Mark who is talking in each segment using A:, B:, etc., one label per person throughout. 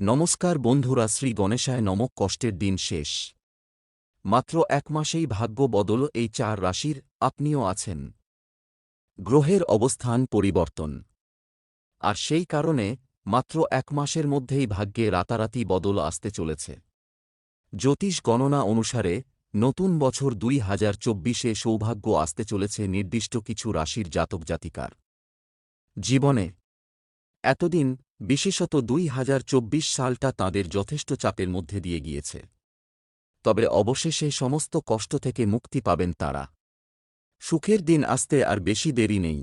A: নমস্কার বন্ধুরা, শ্রী গণেশায় নমঃ। কষ্টের দিন শেষ। মাত্র এক মাসেই ভাগ্য বদল এই চার রাশির। আপনিও আছেন। গ্রহের অবস্থান পরিবর্তন, আর সেই কারণে মাত্র এক মাসের মধ্যেই ভাগ্যে রাতারাতি বদল আসতে চলেছে। জ্যোতিষ গণনা অনুসারে নতুন বছর 2024-এ সৌভাগ্য আসতে চলেছে নির্দিষ্ট কিছু রাশির জাতক জাতিকার জীবনে। এতদিন, বিশেষত 2024 সালটা তাঁদের যথেষ্ট চাপের মধ্যে দিয়ে গিয়েছে, তবে অবশেষে সমস্ত কষ্ট থেকে মুক্তি পাবেন তাঁরা। সুখের দিন আসতে আর বেশি দেরি নেই।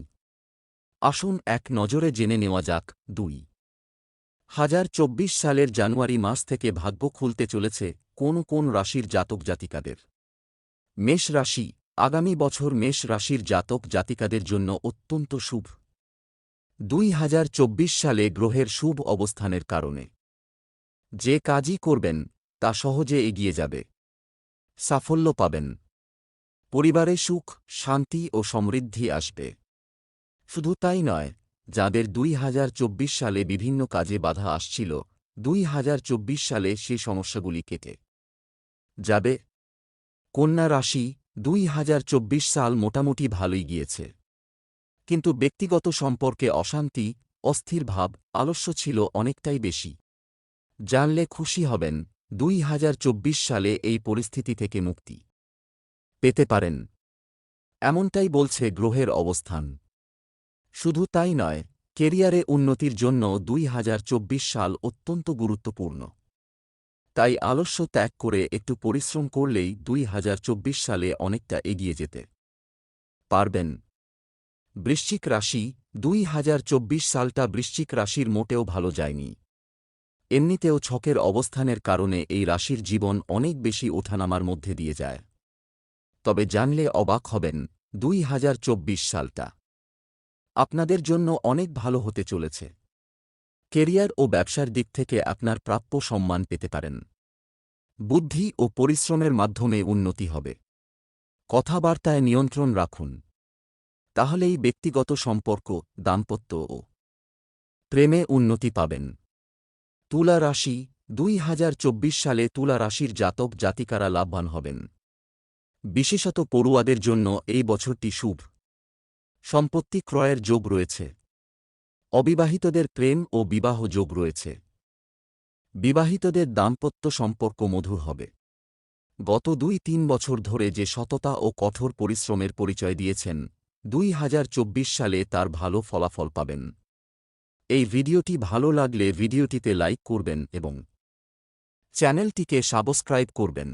A: আসুন এক নজরে জেনে নেওয়া যাক 2024 সালের জানুয়ারি মাস থেকে ভাগ্য খুলতে চলেছে কোন কোন রাশির জাতক জাতিকাদের। মেষ রাশি। আগামী বছর মেষ রাশির জাতক জাতিকাদের জন্য অত্যন্ত শুভ। 2024 সালে গ্রহের শুভ অবস্থানের কারণে যে কাজই করবেন তা সহজে এগিয়ে যাবে। সাফল্য পাবেন। পরিবারে সুখ, শান্তি ও সমৃদ্ধি আসবে। শুধু তাই নয়, যাদের 2024 সালে বিভিন্ন কাজে বাধা আসছিল, 2024 সালে সেই সমস্যাগুলি কেটে যাবে। কন্যা রাশি। 2024 সাল মোটামুটি ভালোই গিয়েছে, কিন্তু ব্যক্তিগত সম্পর্কে অশান্তি, অস্থির ভাব, আলস্য ছিল অনেকটাই বেশি। জানলে খুশি হবেন, 2024 সালে এই পরিস্থিতি থেকে মুক্তি পেতে পারেন, এমনটাই বলছে গ্রহের অবস্থান। শুধু তাই নয়, কেরিয়ারে উন্নতির জন্য 2024 সাল অত্যন্ত গুরুত্বপূর্ণ। তাই আলস্য ত্যাগ করে একটু পরিশ্রম করলেই 2024 সালে অনেকটা এগিয়ে যেতে পারবেন। বৃশ্চিক রাশি। 2024 সালটা বৃশ্চিক রাশির মোটেও ভালো যায়নি। এমনিতেও ছকের অবস্থানের কারণে এই রাশির জীবন অনেক বেশি ওঠানামার মধ্যে দিয়ে যায়। তবে জানলে অবাক হবেন, 2024 সালটা আপনাদের জন্য অনেক ভালো হতে চলেছে। কেরিয়ার ও ব্যবসার দিক থেকে আপনার প্রাপ্য সম্মান পেতে পারেন। বুদ্ধি ও পরিশ্রমের মাধ্যমে উন্নতি হবে। কথাবার্তায় নিয়ন্ত্রণ রাখুন, তাহলেই ব্যক্তিগত সম্পর্ক, দাম্পত্য ও প্রেমে উন্নতি পাবেন। তুলা রাশি। 2024 সালে তুলা রাশির জাতক জাতিকারা লাভবান হবেন। বিশেষত পড়ুয়াদের জন্য এই বছরটি শুভ। সম্পত্তি ক্রয়ের যোগ রয়েছে। অবিবাহিতদের প্রেম ও বিবাহ যোগ রয়েছে। বিবাহিতদের দাম্পত্য সম্পর্ক মধুর হবে। গত 2-3 বছর ধরে যে সততা ও কঠোর পরিশ্রমের পরিচয় দিয়েছেন, 2024 সালে তার ভালো ফলাফল পাবেন। এই ভিডিওটি ভালো লাগলে ভিডিওটিতে লাইক করবেন এবং চ্যানেলটিকে সাবস্ক্রাইব করবেন।